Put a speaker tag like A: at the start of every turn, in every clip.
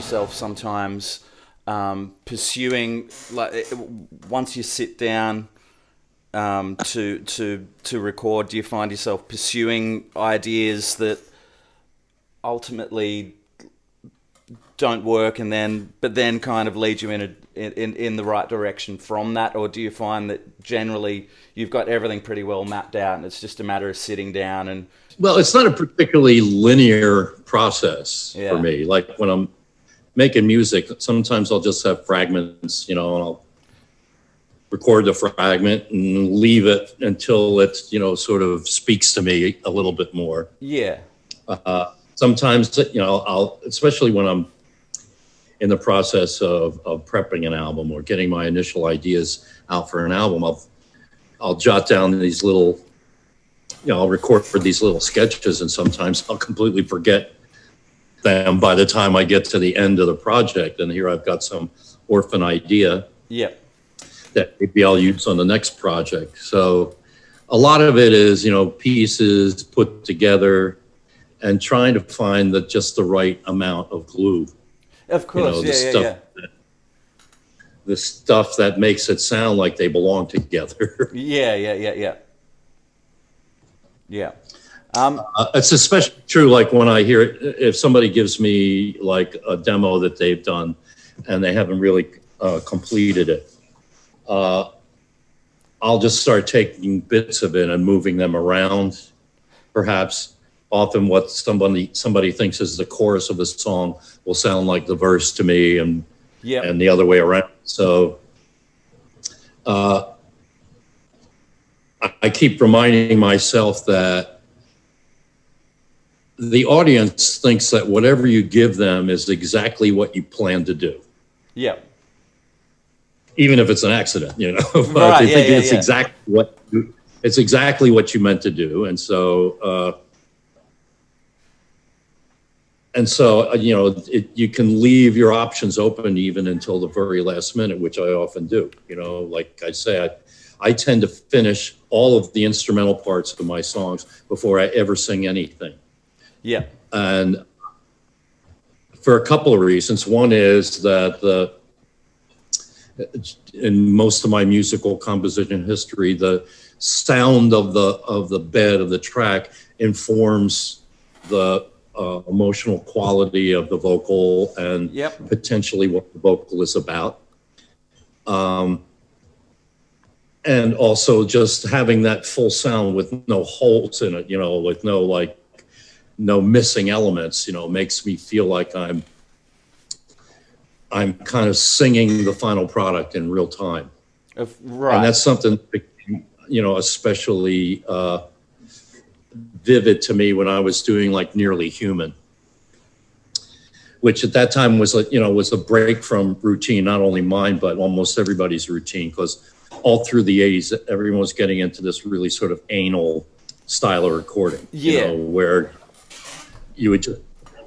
A: yourself sometimes pursuing, like, once you sit down to record, do you find yourself pursuing ideas that ultimately don't work, but then kind of lead you in the right direction from that? Or do you find that generally you've got everything pretty well mapped out and it's just a matter of sitting down and...
B: Well, it's not a particularly linear process for me. Like when I'm making music, sometimes I'll just have fragments, and I'll record the fragment and leave it until it, sort of speaks to me a little bit more.
A: Yeah.
B: Sometimes, I'll, especially when I'm in the process of prepping an album or getting my initial ideas out for an album, I'll jot down these little, I'll record for these little sketches, and sometimes I'll completely forget them by the time I get to the end of the project. And here I've got some orphan idea that maybe I'll use on the next project. So a lot of it is, pieces put together and trying to find just the right amount of glue.
A: Of course,
B: the stuff that makes it sound like they belong together.
A: Yeah.
B: It's especially true, like when I hear it, if somebody gives me like a demo that they've done and they haven't really completed it, I'll just start taking bits of it and moving them around. Perhaps often what somebody thinks is the chorus of a song will sound like the verse to me, and the other way around. So I keep reminding myself that the audience thinks that whatever you give them is exactly what you plan to do.
A: Yeah.
B: Even if it's an accident, but
A: right,
B: they think it's exactly what you meant to do. And so, you can leave your options open even until the very last minute, which I often do. Like I say, I tend to finish all of the instrumental parts of my songs before I ever sing anything.
A: Yeah.
B: And for a couple of reasons. One is that in most of my musical composition history, the sound of the bed of the track informs the emotional quality of the vocal and potentially what the vocal is about. And also just having that full sound with no holes in it, with no missing elements, makes me feel like I'm kind of singing the final product in real time.
A: Right.
B: And that's something, especially vivid to me when I was doing like Nearly Human, which at that time was a break from routine, not only mine, but almost everybody's routine, because all through the 80s, everyone was getting into this really sort of anal style of recording, where you would just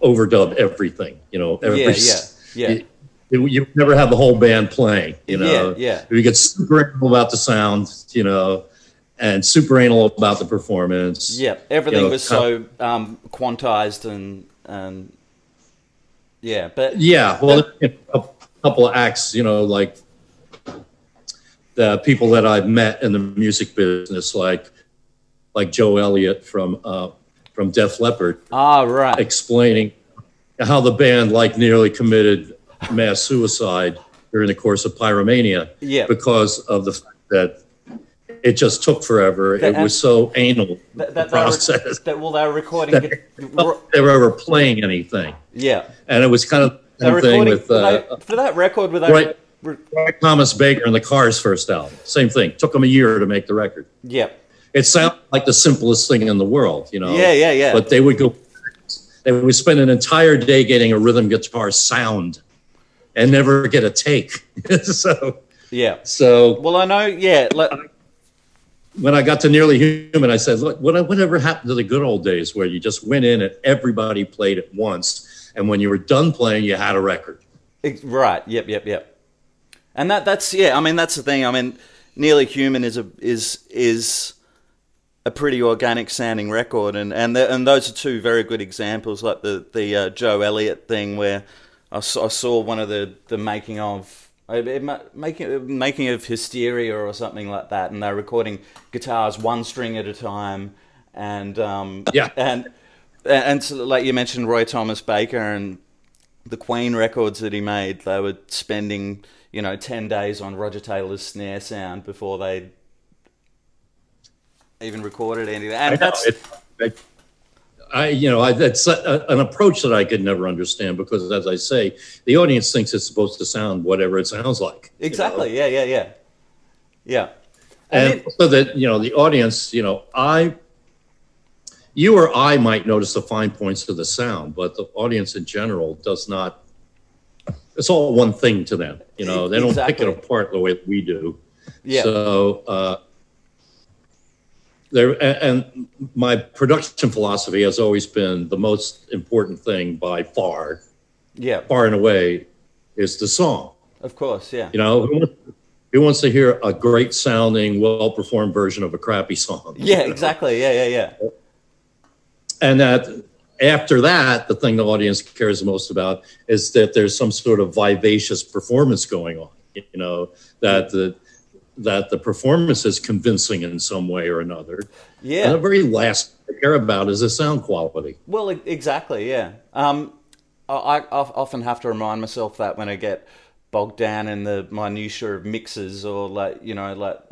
B: overdub everything, you never have the whole band playing, You get super anal about the sound, and super anal about the performance.
A: Yeah, everything was so quantized and
B: a couple of acts, like the people that I've met in the music business, like Joe Elliott from Def Leppard.
A: Right.
B: Explaining how the band nearly committed mass suicide during the course of Pyromania.
A: Yeah.
B: Because of the fact that it just took forever. It was so anal, the process.
A: They were recording.
B: They were ever playing anything.
A: Yeah.
B: And it was kind of the same thing with...
A: for that record,
B: Right, Thomas Baker and the Cars' first album. Same thing. Took them a year to make the record.
A: Yeah.
B: It sounded like the simplest thing in the world,
A: Yeah.
B: But they would spend an entire day getting a rhythm guitar sound and never get a take. So
A: well, I know,
B: when I got to Nearly Human, I said, look, whatever happened to the good old days where you just went in and everybody played at once, and when you were done playing, you had a record.
A: Right. Yep. And that's the thing. Nearly Human is a pretty organic sounding record, and those are two very good examples, like the Joe Elliott thing, where I saw one of the making of Hysteria or something like that, and they're recording guitars one string at a time, and
B: Yeah.
A: and so, like you mentioned, Roy Thomas Baker and the Queen records that he made, they were spending 10 days on Roger Taylor's snare sound before they even recorded anything. And
B: that's an approach that I could never understand because, as I say, the audience thinks it's supposed to sound whatever it sounds like.
A: Exactly. Yeah.
B: And so that, the audience, you or I might notice the fine points of the sound, but the audience in general does not. It's all one thing to them. They don't pick it apart the way we do.
A: Yeah.
B: So, and my production philosophy has always been the most important thing by far.
A: Yeah.
B: Far and away is the song.
A: Of course, yeah.
B: Who wants to hear a great sounding, well performed version of a crappy song?
A: Yeah, exactly. Yeah.
B: And that after that, the thing the audience cares the most about is that there's some sort of vivacious performance going on. That the performance is convincing in some way or another.
A: Yeah.
B: And the very last thing I care about is the sound quality.
A: Well, exactly, yeah. I often have to remind myself that when I get bogged down in the minutiae of mixes, or like whether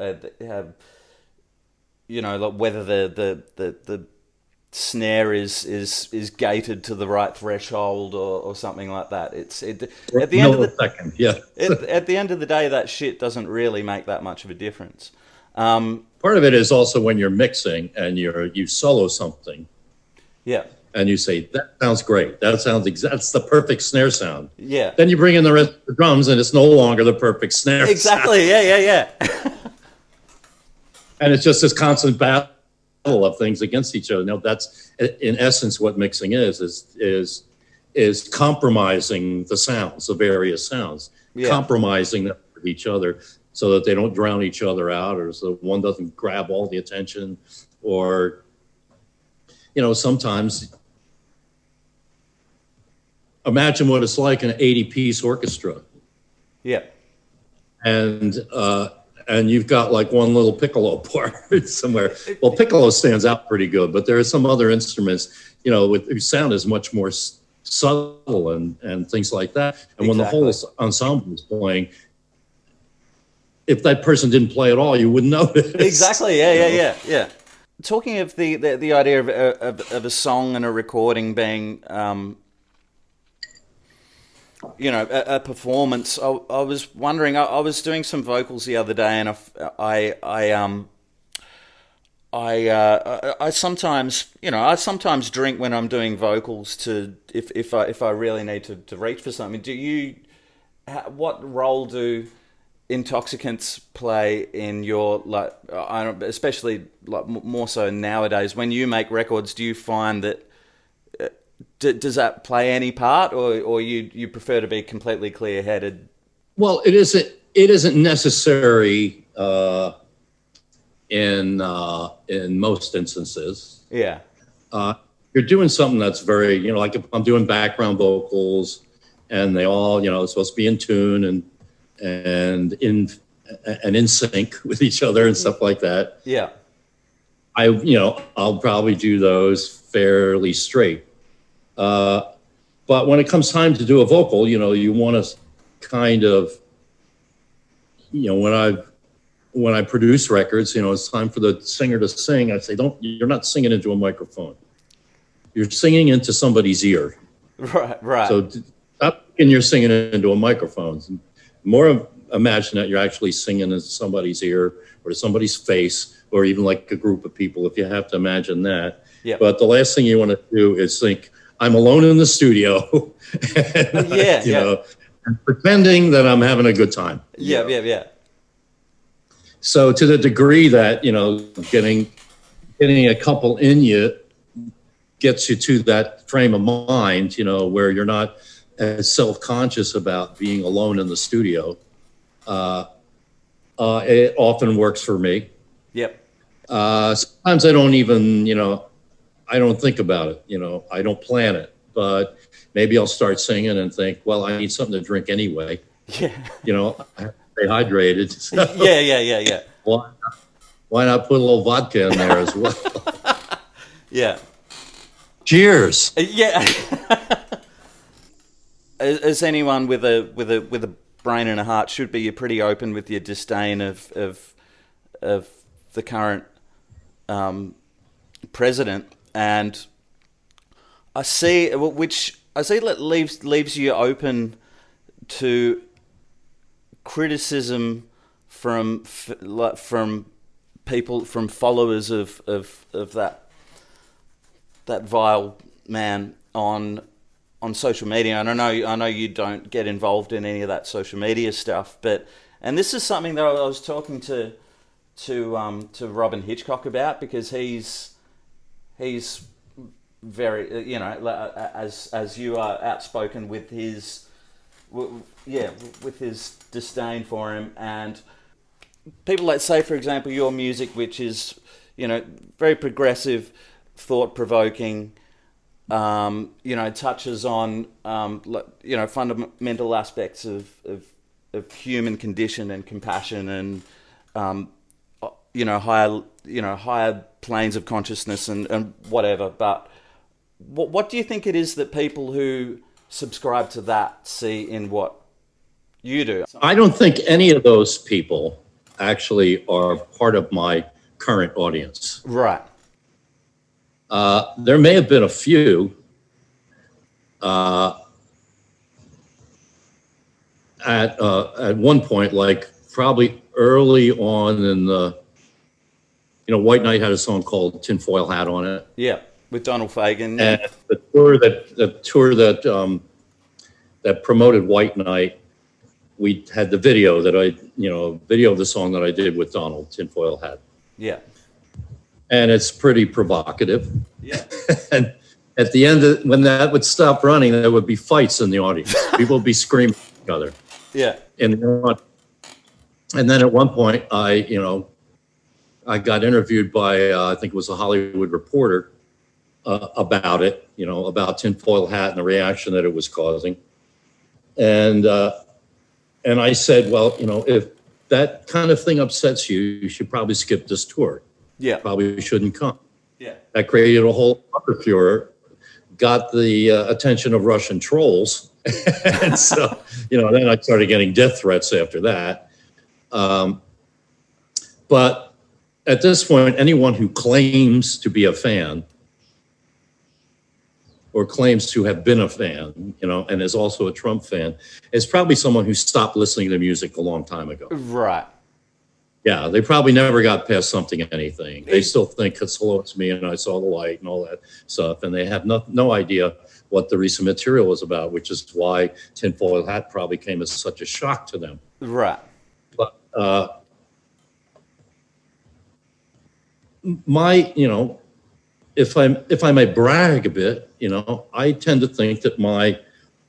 A: the snare is gated to the right threshold or something like that. At the end of the day, that shit doesn't really make that much of a difference.
B: Part of it is also when you're mixing and you solo something.
A: Yeah.
B: And you say, that sounds great. That's the perfect snare sound.
A: Yeah.
B: Then you bring in the rest of the drums and it's no longer the perfect snare sound.
A: Exactly. Yeah.
B: And it's just this constant battle of things against each other. That's in essence what mixing is compromising the sounds, the various sounds, compromising them with each other so that they don't drown each other out, or so one doesn't grab all the attention, or sometimes imagine what it's like in an 80-piece orchestra.
A: Yeah.
B: And you've got like one little piccolo part somewhere. Well, piccolo stands out pretty good, but there are some other instruments, whose sound is much more subtle and things like that. And when the whole ensemble is playing, if that person didn't play at all, you wouldn't notice.
A: Exactly. Yeah. Talking of the idea of a song and a recording being, a performance. I was wondering. I was doing some vocals the other day, and I sometimes drink when I'm doing vocals to if I really need to reach for something. What role do intoxicants play in your, like, especially like more so nowadays when you make records? Do you find that does that play any part, or you prefer to be completely clear-headed?
B: Well, it isn't necessary in most instances.
A: Yeah.
B: You're doing something that's very, like if I'm doing background vocals and they all, it's supposed to be in tune and in sync with each other and stuff like that.
A: Yeah.
B: I'll probably do those fairly straight. But when it comes time to do a vocal, you want to kind of, when I produce records, it's time for the singer to sing. I say, you're not singing into a microphone. You're singing into somebody's ear.
A: Right.
B: So stop thinking you're singing into a microphone. More imagine that you're actually singing into somebody's ear or to somebody's face, or even like a group of people, if you have to imagine that.
A: Yeah.
B: But the last thing you want to do is think, I'm alone in the studio. And pretending that I'm having a good time.
A: Yeah.
B: So to the degree that, getting a couple in you gets you to that frame of mind, where you're not as self-conscious about being alone in the studio, it often works for me.
A: Yep.
B: Sometimes I don't even, I don't think about it, I don't plan it. But maybe I'll start singing and think, well, I need something to drink anyway.
A: Yeah.
B: You know, I have to stay hydrated. So
A: Yeah.
B: why not put a little vodka in there as well?
A: Yeah.
B: Cheers.
A: Yeah. As anyone with a brain and a heart should be, you're pretty open with your disdain of the current president, and I see that leaves you open to criticism from people, from followers of that vile man on social media. And I know you don't get involved in any of that social media stuff, and this is something that I was talking to Robin Hitchcock about, because he's very, as you are, outspoken with his disdain for him. And people like, say, for example, your music, which is, very progressive, thought-provoking, touches on, fundamental aspects of human condition and compassion, and, higher planes of consciousness and whatever. But what do you think it is that people who subscribe to that see in what you do?
B: I don't think any of those people actually are part of my current audience.
A: Right.
B: There may have been a few at one point, like probably early on in the, White Knight had a song called Tinfoil Hat on it.
A: Yeah, with Donald Fagen.
B: And the tour that promoted White Knight, we had the video video of the song that I did with Donald, Tinfoil Hat.
A: Yeah.
B: And it's pretty provocative.
A: Yeah.
B: And at the end, when that would stop running, there would be fights in the audience. People would be screaming at each other.
A: Yeah.
B: And then at one point, I got interviewed by, I think it was a Hollywood Reporter, about it, about Tinfoil Hat and the reaction that it was causing. And I said, well, if that kind of thing upsets you, you should probably skip this tour.
A: Yeah.
B: Probably shouldn't come.
A: Yeah.
B: That created a whole other furor, got the attention of Russian trolls. And so, then I started getting death threats after that. But at this point, anyone who claims to be a fan or claims to have been a fan, and is also a Trump fan, is probably someone who stopped listening to music a long time ago.
A: Right.
B: Yeah, they probably never got past Something Anything. They still think it's Hello, It's Me and I Saw the Light and all that stuff. And they have no idea what the recent material was about, which is why Tinfoil Hat probably came as such a shock to them.
A: Right.
B: But if I may brag a bit, I tend to think that my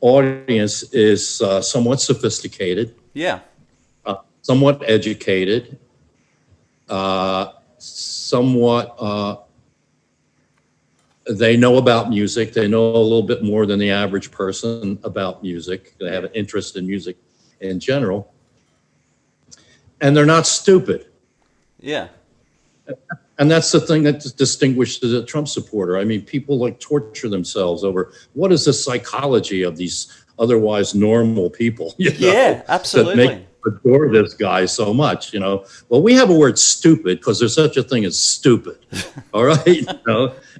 B: audience is somewhat sophisticated.
A: Yeah.
B: Somewhat educated, somewhat, they know about music. They know a little bit more than the average person about music. They have an interest in music in general. And they're not stupid.
A: Yeah.
B: And that's the thing that distinguishes a Trump supporter. I mean, people torture themselves over what is the psychology of these otherwise normal people.
A: Yeah, absolutely.
B: Adore this guy so much, Well, we have a word stupid because there's such a thing as stupid, all right?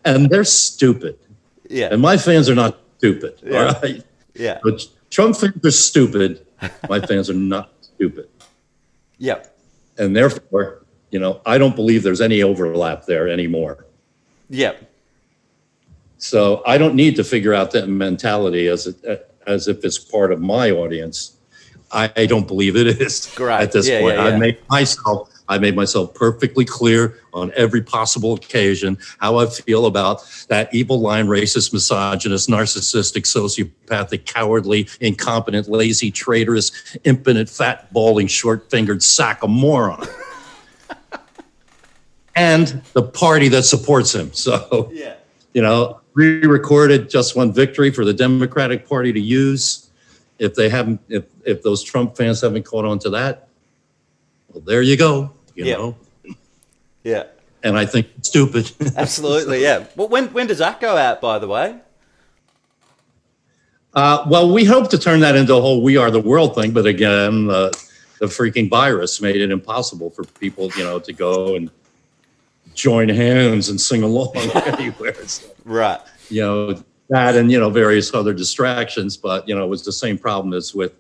B: And they're stupid.
A: Yeah.
B: And my fans are not stupid, all right?
A: Yeah.
B: But Trump fans are stupid. My fans are not stupid.
A: Yeah.
B: And therefore, I don't believe there's any overlap there anymore.
A: Yeah.
B: So I don't need to figure out that mentality as if it's part of my audience. I don't believe it is at this point.
A: Yeah.
B: I made myself perfectly clear on every possible occasion how I feel about that evil line, racist, misogynist, narcissistic, sociopathic, cowardly, incompetent, lazy, traitorous, impotent, fat, balding, short-fingered sack of moron. And the party that supports him. So, pre-recorded just one victory for the Democratic Party to use. If they haven't, if those Trump fans haven't caught on to that, well, there you go. You know.
A: Yeah.
B: And I think it's stupid.
A: Absolutely. Yeah. Well, when does that go out, by the way?
B: Well, we hope to turn that into a whole "We Are the World" thing, but again, the freaking virus made it impossible for people, to go and join hands and sing along anywhere. So,
A: right.
B: That and various other distractions, but it was the same problem as with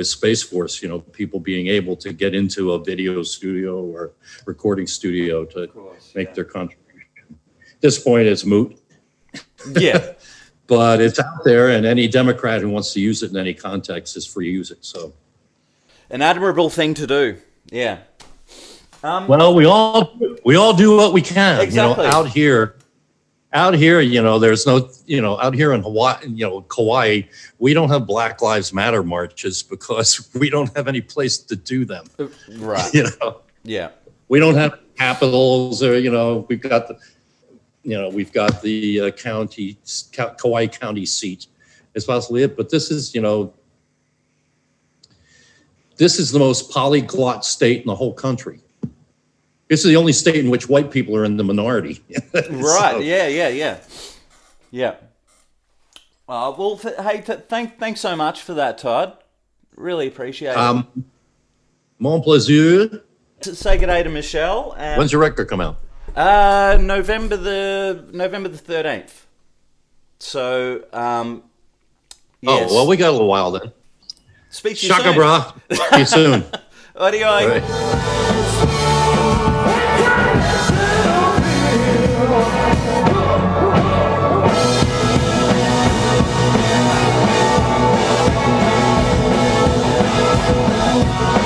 B: Space Force. People being able to get into a video studio or recording studio to make their contribution. At this point, it's moot.
A: Yeah.
B: But it's out there, and any Democrat who wants to use it in any context is free to use it. So,
A: an admirable thing to do. Yeah.
B: Well, we all do what we can.
A: Exactly.
B: Out here, there's no, out here in Hawaii, Kauai, we don't have Black Lives Matter marches because we don't have any place to do them.
A: Right. Yeah.
B: We don't have capitals, or we've got the. Kauai County seat is possibly it, but this is the most polyglot state in the whole country. This is the only state in which white people are in the minority.
A: Right.
B: So,
A: Yeah. Well, thanks so much for that, Todd. Really appreciate it.
B: Mon plaisir.
A: Say good day to Michelle. And
B: When's your record come out?
A: November the 13th. So, yes.
B: Oh, well, we got a little while then.
A: Speak to you
B: Shaka
A: soon.
B: brah. See you soon.
A: Adios.
B: All right.
C: We'll be right back.